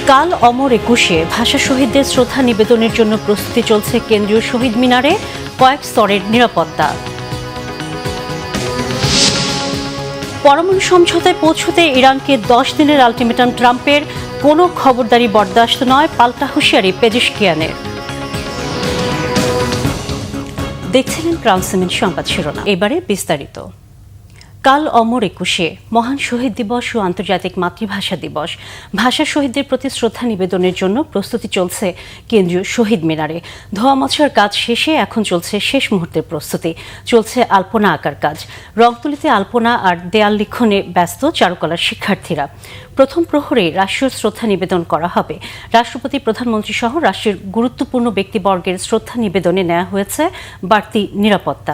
কাল অমর একুশে ভাষা শহীদদের শ্রদ্ধা নিবেদনের জন্য প্রস্তুতি চলছে কেন্দ্রীয় শহীদ মিনারে কয়েক স্তরের নিরাপত্তা। পরমাণু সমঝোতায় পৌঁছতে ইরানকে 10 দিনের আলটিমেটাম ট্রাম্পের, কোনো খবরদারি বরদাস্ত নয়, পাল্টা হুঁশিয়ারি পেজেশকিয়ানের। দেখছিলেন ক্রাউন সিমেন্ট সংবাদ শিরোনাম, এবারে বিস্তারিত। কাল অমর একুশে মহান শহীদ দিবস ও আন্তর্জাতিক মাতৃভাষা দিবস। ভাষা শহীদদের প্রতি শ্রদ্ধা নিবেদনের জন্য প্রস্তুতি চলছে কেন্দ্রীয় শহীদ মিনারে। ধোয়া মোছার কাজ শেষে এখন চলছে শেষ মুহূর্তের প্রস্তুতি। চলছে আলপনা আঁকার কাজ। রং তুলিতে আলপনা আর দেয়াল লিখনে ব্যস্ত চারুকলার শিক্ষার্থীরা। প্রথম প্রহরে রাষ্ট্রীয় শ্রদ্ধা নিবেদন করা হবে। রাষ্ট্রপতি, প্রধানমন্ত্রী সহ রাষ্ট্রের গুরুত্বপূর্ণ ব্যক্তিবর্গের শ্রদ্ধা নিবেদনে নেওয়া হয়েছে বাড়তি নিরাপত্তা।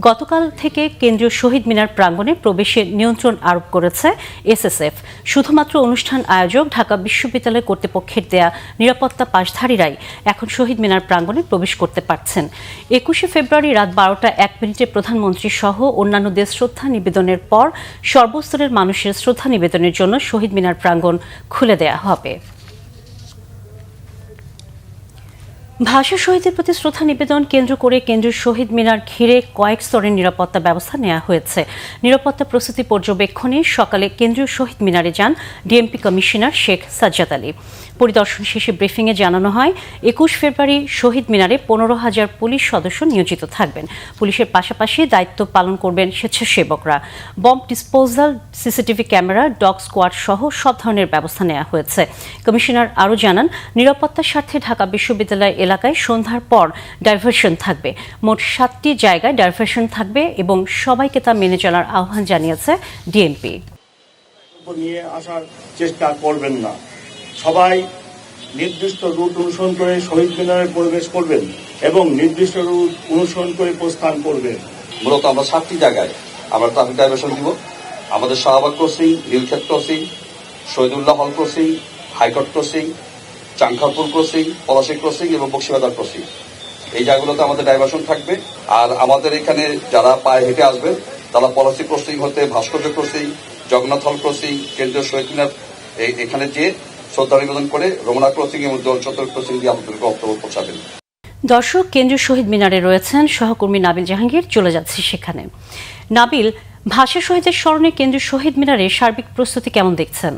গতকাল থেকে কেন্দ্রীয় শহীদ মিনার প্রাঙ্গণে প্রবেশে নিয়ন্ত্রণ আরোপ করেছে এসএসএফ। শুধুমাত্র অনুষ্ঠান আয়োজক ঢাকা বিশ্ববিদ্যালয় কর্তৃপক্ষের দেয়া নিরাপত্তা পাশধারীরাই এখন শহীদ মিনার প্রাঙ্গণে প্রবেশ করতে পারছেন। 21 ফেব্রুয়ারি রাত 12টা 1 মিনিটে প্রধানমন্ত্রী সহ অন্যান্যদের শ্রদ্ধা নিবেদনের পর সর্বস্তরের মানুষের শ্রদ্ধা নিবেদনের জন্য শহীদ মিনার প্রাঙ্গণ খুলে দেয়া হবে। ভাষা শহীদদের প্রতি শ্রদ্ধা নিবেদন কেন্দ্র করে কেন্দ্রীয় শহীদ মিনার ঘিরে কয়েক স্তরের নিরাপত্তা ব্যবস্থা নেওয়া হয়েছে। নিরাপত্তা প্রস্তুতি পর্যবেক্ষণে সকালে কেন্দ্রীয় শহীদ মিনারে যান ডিএমপি কমিশনার শেখ সাজ্জাদ আলী। পরিদর্শন শেষে ব্রিফিংয়ে জানানো হয়, 21 ফেব্রুয়ারি শহীদ মিনারে 15,000 পুলিশ সদস্য নিয়োজিত থাকবেন। পুলিশের পাশাপাশি দায়িত্ব পালন করবেন স্বেচ্ছাসেবকরা। Bomb disposal, CCTV camera, dog squad সহ সব ধরনের ব্যবস্থা নেওয়া হয়েছে। কমিশনার আরও জানান, নিরাপত্তার স্বার্থে ঢাকা বিশ্ববিদ্যালয় এলাকায় সন্ধ্যার পর ডাইভারশন থাকবে। মোট 7টি জায়গায় ডাইভারশন থাকবে এবং সবাইকে তা মেনে চলার আহ্বান জানিয়েছে ডিএমপি। নিয়ে আসার চেষ্টা করবেন না, সবাই নির্দিষ্ট রুট অনুসরণ করে শহীদ মিনারে প্রবেশ করবেন এবং নির্দিষ্ট রুট অনুসরণ করে প্রস্থান করবেন। মূলত আমরা 7টি জায়গায় আমরা ট্রাফিক ডাইভারশন দিব। আমাদের Shahbag crossing, Nilkhet crossing, Shahidullah Hall crossing, high court crossing, Chankharpul crossing, Palashi crossing এবং বক্সিবাজার ক্রসিং, এই জায়গাগুলোতে আমাদের ডাইভারশন থাকবে। আর আমাদের এখানে যারা পায়ে হেঁটে আসবেন তারা পলাশী ক্রসিং হতে ভাস্কর্য ক্রসিং, জগন্নাথ হল ক্রসিং, কেন্দ্রীয় শহীদ মিনার এখানে যে শ্রদ্ধা নিবেদন করে রমনা ক্রসিং এবং চত্বর ক্রসিং দিয়ে আমাদের বক্তব্য পৌঁছাবেন। দর্শক, কেন্দ্রীয় শহীদ মিনারে রয়েছেন সহকর্মী নাবিল জাহাঙ্গীর, চলে যাচ্ছে সেখানে। নাবিল, ভাষা শহীদের স্মরণে কেন্দ্রীয় শহীদ মিনারে সার্বিক প্রস্তুতি কেমন দেখছেন?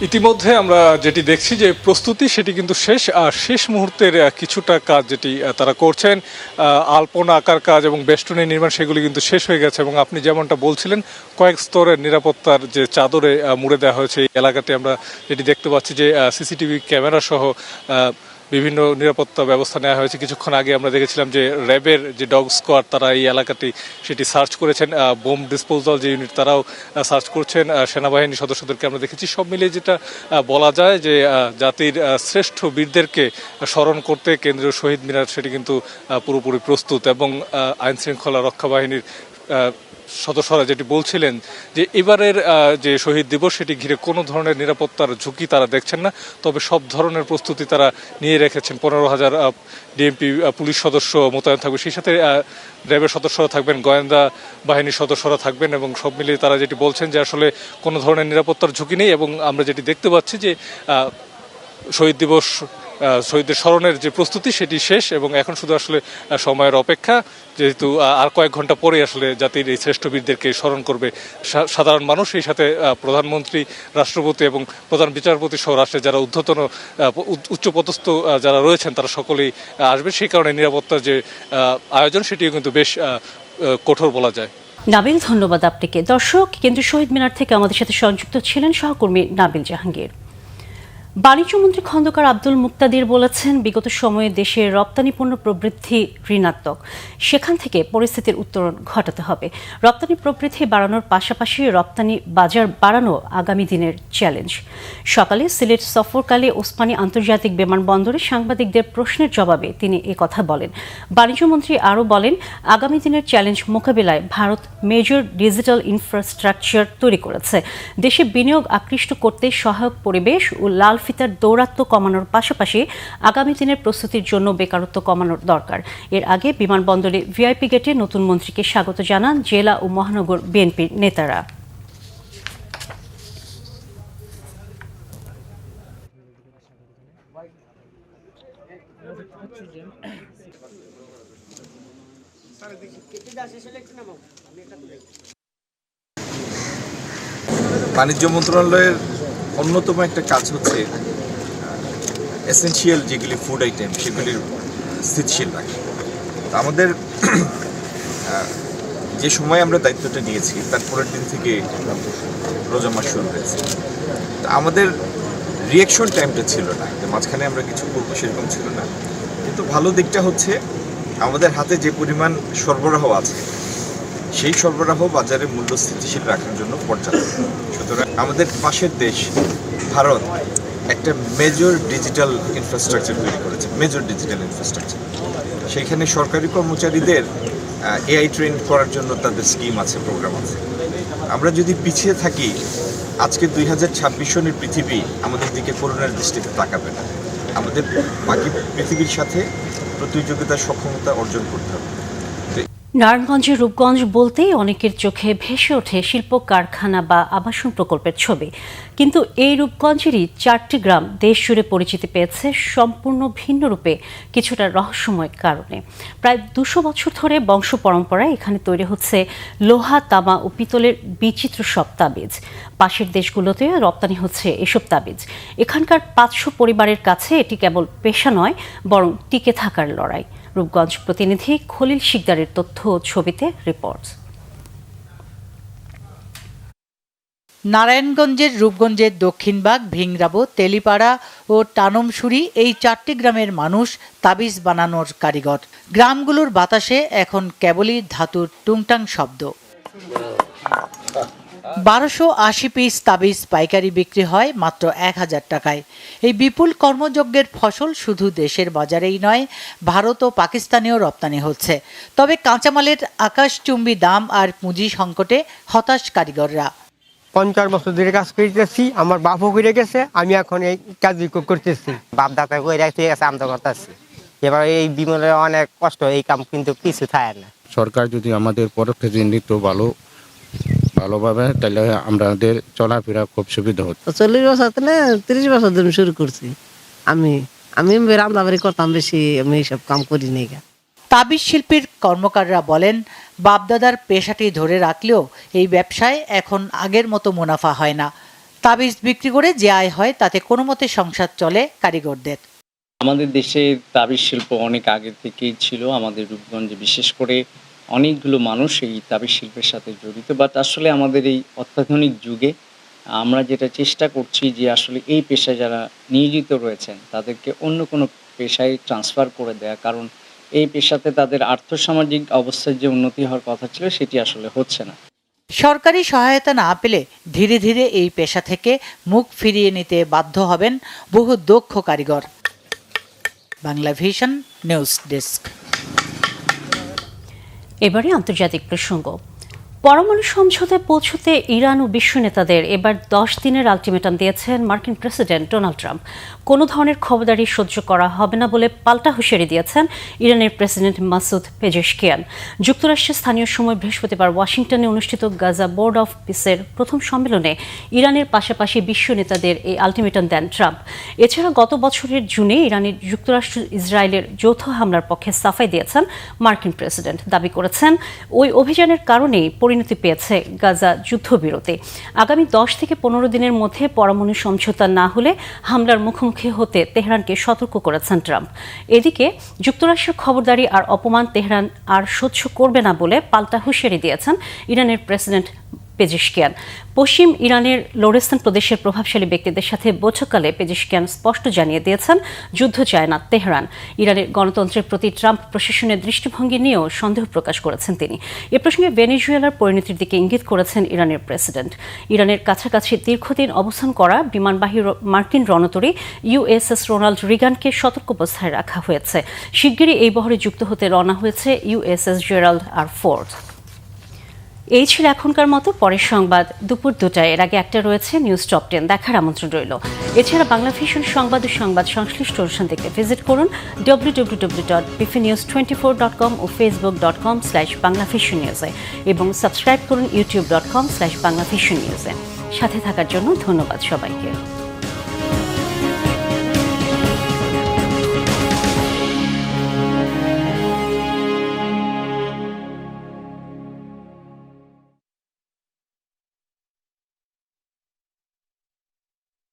ইতিমধ্যে আমরা যেটি দেখছি যে প্রস্তুতি সেটি কিন্তু শেষ, আর শেষ মুহূর্তের কিছুটা কাজ যেটি তারা করছেন, আলপনা আঁকার কাজ এবং বেষ্টনী নির্মাণ, সেগুলি কিন্তু শেষ হয়ে গেছে। এবং আপনি যেমনটা বলছিলেন, কয়েক স্তরের নিরাপত্তার যে চাদরে মুড়ে দেওয়া হয়েছে এই এলাকাতে। আমরা যেটি দেখতে পাচ্ছি যে সিসিটিভি ক্যামেরা সহ বিভিন্ন নিরাপত্তা ব্যবস্থা নেওয়া হয়েছে। কিছুক্ষণ আগে আমরা দেখেছিলাম যে র্যাবের যে ডগ স্কোয়াড তারা এই এলাকাটি সেটি সার্চ করেছেন। বোম ডিসপোজাল যে ইউনিট তারাও সার্চ করছেন। সেনাবাহিনী সদস্যদেরকে আমরা দেখেছি। সব মিলিয়ে যেটা বলা যায় যে জাতির শ্রেষ্ঠ বীরদেরকে স্মরণ করতে কেন্দ্রীয় শহীদ মিনার সেটি কিন্তু পুরোপুরি প্রস্তুত। এবং আইনশৃঙ্খলা রক্ষা বাহিনীর সদস্যরা যেটি বলছিলেন যে এবারের যে শহীদ দিবস সেটি ঘিরে কোনো ধরনের নিরাপত্তার ঝুঁকি তারা দেখছেন না, তবে সব ধরনের প্রস্তুতি তারা নিয়ে রেখেছেন। 15,000 ডিএমপি পুলিশ সদস্য মোতায়েন থাকবে, সেই সাথে র্যাবের সদস্যরা থাকবেন, গোয়েন্দা বাহিনীর সদস্যরা থাকবেন। এবং সব মিলিয়ে তারা যেটি বলছেন যে আসলে কোনো ধরনের নিরাপত্তার ঝুঁকি নেই। এবং আমরা যেটি দেখতে পাচ্ছি যে শহীদ দিবস, শহীদদের স্মরণের যে প্রস্তুতি সেটি শেষ এবং এখন শুধু আসলে সময়ের অপেক্ষা, যেহেতু আর কয়েক ঘন্টা পরে আসলে জাতির এই শ্রেষ্ঠ বীরদেরকে স্মরণ করবে সাধারণ মানুষ, এই সাথে প্রধানমন্ত্রী, রাষ্ট্রপতি এবং প্রধান বিচারপতি সহ রাষ্ট্রের যারা ঊর্ধ্বতন উচ্চপদস্থ যারা রয়েছেন তারা সকলেই আসবে। সেই কারণে নিরাপত্তার যে আয়োজন সেটিও কিন্তু বেশ কঠোর বলা যায়। নাবিল, ধন্যবাদ আপনাকে। দর্শক, কেন্দ্রীয় শহীদ মিনার থেকে আমাদের সাথে সংযুক্ত ছিলেন সহকর্মী নাবিল জাহাঙ্গীর। বাণিজ্যমন্ত্রী খন্দকার আব্দুল মুক্তাদির বলেছেন, বিগত সময়ে দেশের রপ্তানি পণ্য প্রবৃদ্ধি ঋণাত্মক, সেখান থেকে পরিস্থিতির উত্তরণ ঘটাতে হবে। রপ্তানি প্রবৃদ্ধি বাড়ানোর পাশাপাশি রপ্তানি বাজার বাড়ানো আগামী দিনের চ্যালেঞ্জ। সকালে সিলেট সফরকালে ওসমানী আন্তর্জাতিক বিমানবন্দরে সাংবাদিকদের প্রশ্নের জবাবে তিনি কথা বলেন। বাণিজ্যমন্ত্রী আরও বলেন, আগামী দিনের চ্যালেঞ্জ মোকাবিলায় ভারত মেজর ডিজিটাল ইনফ্রাস্ট্রাকচার তৈরি করেছে। দেশে বিনিয়োগ আকৃষ্ট করতে সহায়ক পরিবেশ ও লাল ফিতার দৌরাত্ম্য কমানোর পাশাপাশি আগামী দিনের প্রস্তুতির জন্য বেকারত্ব কমানোর দরকার। এর আগে বিমানবন্দরে ভিআইপি গেটে নতুন মন্ত্রীকে স্বাগত জানান জেলা ও মহানগর বিএনপির নেতারা। বাণিজ্য মন্ত্রণালয়ের অন্যতম একটা কাজ হচ্ছে এসেনশিয়াল যেগুলি ফুড আইটেম সেগুলির স্থিতিশীল রাখা। আমাদের যে সময় আমরা দায়িত্বটা নিয়েছি তার পরের দিন থেকে রোজা মাস শুরু হয়েছে। আমাদের রিয়াকশন টাইমটা ছিল না, মাঝখানে আমরা কিছু করবো সেরকম ছিল না। কিন্তু ভালো দিকটা হচ্ছে আমাদের হাতে যে পরিমাণ সরবরাহ আছে সেই সরবরাহ বাজারে মূল্য স্থিতিশীল রাখার জন্য পর্যাপ্ত। সুতরাং আমাদের পাশের দেশ ভারত একটা মেজর ডিজিটাল ইনফ্রাস্ট্রাকচার তৈরি করেছে, মেজর ডিজিটাল ইনফ্রাস্ট্রাকচার। সেইখানে সরকারি কর্মচারীদের এআই ট্রেন করার জন্য তাদের স্কিম আছে, প্রোগ্রাম আছে। আমরা যদি পিছিয়ে থাকি, আজকে 2026 সনের পৃথিবী আমাদের দিকে করুণার দৃষ্টিতে তাকাবে না। আমাদের বাকি পৃথিবীর সাথে প্রতিযোগিতার সক্ষমতা অর্জন করতে হবে। নারায়ণগঞ্জের রূপগঞ্জ বলতেই অনেকের চোখে ভেসে ওঠে শিল্প কারখানা বা আবাসন প্রকল্পের ছবি। কিন্তু এই রূপগঞ্জেরই 4টি গ্রাম দেশ জুড়ে পরিচিতি পেয়েছে সম্পূর্ণ ভিন্ন রূপে, কিছুটা রহস্যময় কারণে। প্রায় 200 বছর ধরে বংশ পরম্পরায় এখানে তৈরি হচ্ছে লোহা, তামা ও পিতলের বিচিত্র সব তাবিজ। পাশের দেশগুলোতে রপ্তানি হচ্ছে এসব তাবিজ। এখানকার 500 পরিবারের কাছে এটি কেবল পেশা নয়, বরং টিকে থাকার লড়াই। রূপগঞ্জ প্রতিনিধি খলিল শিকদারের তথ্য ও ছবিতে রিপোর্ট। নারায়ণগঞ্জের রূপগঞ্জের দক্ষিণবাগ, ভিংরাবো, তেলিপাড়া ও টানমসুরি এই 4টি গ্রামের মানুষ তাবিজ বানানোর কারিগর। গ্রামগুলোর বাতাসে এখন কেবলই ধাতুর টুংটাং শব্দ। 1280 পিস তাবিজ পাইকারি বিক্রি হয় মাত্র 1000 টাকায়। এই বিপুল কর্মযজ্ঞের ফসল শুধু দেশের বাজারেই নয়, ভারত ও পাকিস্তানেও রপ্তানি হচ্ছে। তবে কাঁচামালের আকাশচুম্বী দাম আর পুঁজি সংকটে হতাশ কারিগররা। 50 বছর ধরে কাজ করতেছি, আমার বাপও করে গেছে, আমি এখন এই কাজ করতেছি। বাপ দাদা করে গেছে, আমি তো করতেছি। এবার এই বিমলে অনেক কষ্ট, এই কাম কিন্তু কিছু থাকে না। সরকার যদি আমাদের পদক্ষেপ নিত ভালোভাবে, তাহলে আমাদের চলাফেরা খুব সুবিধা হতো। 40 বছর থেকে 30 বছর ধরে শুরু করছি। আমি রান্নাবাড়ি করতাম বেশি, আমি এইসব কাম করি নাই। তাবিজ শিল্পীর কর্মকাররা বলেন, বাপদাদার পেশাটি ধরে রাখলেও এই ব্যবসায় এখন আগের মতো মুনাফা হয় না। তাবিজ বিক্রি করে যে আয় হয় তাতে কোনো মতে সংসার চলে কারিগরদের। আমাদের দেশে তাবিজ শিল্প অনেক আগে থেকেই ছিল। আমাদের রূপগঞ্জে বিশেষ করে অনেকগুলো মানুষ এই তাবিজ শিল্পের সাথে জড়িত। বাট আসলে আমাদের এই অত্যাধুনিক যুগে আমরা যেটা চেষ্টা করছি যে আসলে এই পেশায় যারা নিয়োজিত রয়েছেন তাদেরকে অন্য কোনো পেশায় ট্রান্সফার করে দেয়া, কারণ এই পেশাতে তাদের আর্থসামাজিক অবস্থার যে উন্নতি হওয়ার কথা ছিল সেটি আসলে হচ্ছে না। সরকারি সহায়তা না পেলে ধীরে ধীরে এই পেশা থেকে মুখ ফিরিয়ে নিতে বাধ্য হবেন বহু দক্ষ কারিগর। Bangla vision news desk. এবারে আন্তর্জাতিক প্রসঙ্গ। পরমাণু সমঝোতায় পৌঁছতে ইরান ও বিশ্ব নেতাদের এবার 10 দিনের আলটিমেটাম দিয়েছেন মার্কিন প্রেসিডেন্ট ডোনাল্ড ট্রাম্প। কোনো ধরনের খবরদারি সহ্য করা হবে না বলে পাল্টা হুঁশিয়ারি দিয়েছেন ইরানের প্রেসিডেন্ট মাসুদ পেজেশকিয়ান। যুক্তরাষ্ট্রের স্থানীয় সময় বৃহস্পতিবার ওয়াশিংটনে অনুষ্ঠিত গাজা বোর্ড অফ পিসের প্রথম সম্মেলনে ইরানের পাশাপাশি বিশ্ব নেতাদের এই আলটিমেটাম দেন ট্রাম্প। এছাড়া গত বছরের জুনে ইরানের যুক্তরাষ্ট্র ইসরায়েলের যৌথ হামলার পক্ষে সাফাই দিয়েছেন মার্কিন প্রেসিডেন্ট। দাবি করেছেন ওই অভিযানের কারণেই পরিণতি পেয়েছে গাজা যুদ্ধবিরতি। আগামী 10 থেকে 15 দিনের মধ্যে পরমাণু সমঝোতা না হলে হামলার মুখোমুখি হতে তেহরানকে সতর্ক করেছেন ট্রাম্প। এদিকে যুক্তরাষ্ট্রের খবরদারি আর অপমান তেহরান আর সহ্য করবে না বলে পাল্টা হুঁশিয়ারি দিয়েছেন ইরানের প্রেসিডেন্ট পেজেশকিয়ান। পশ্চিম ইরানের লোরেস্তান প্রদেশের প্রভাবশালী ব্যক্তিদের সাথে বৈঠককালে পেজেশকিয়ান স্পষ্ট জানিয়ে দিয়েছেন যুদ্ধ চায় না তেহরান। ইরানের গণতন্ত্রের প্রতি ট্রাম্প প্রশাসনের দৃষ্টিভঙ্গি নিয়েও সন্দেহ প্রকাশ করেছেন তিনি। এ প্রসঙ্গে ভেনেজুয়েলার পরিণতির দিকে ইঙ্গিত করেছেন ইরানের প্রেসিডেন্ট। ইরানের কাছাকাছি দীর্ঘদিন অবস্থান করা বিমানবাহী মার্কিন রণতরী ইউএসএস রোনাল্ড রিগানকে সতর্ক অবস্থায় রাখা হয়েছে। শিগগিরই এই বহরে যুক্ত হতে রওনা হয়েছে ইউএসএস জেরাল্ড আর ফোর্ড। এই ছিল এখনকার মতো। পরের সংবাদ দুপুর 2টায়। এর আগে একটা রয়েছে নিউজ টপ 10, দেখার আমন্ত্রণ রইল। এছাড়া বাংলা ভিশন সংবাদ ও সংবাদ সংশ্লিষ্ট অনুষ্ঠান দেখতে ভিজিট করুন www.bpnews24.com ও facebook.com/banglavisionnews এবং সাবস্ক্রাইব করুন youtube.com/banglavisionnews। সাথে থাকার জন্য ধন্যবাদ সবাইকে।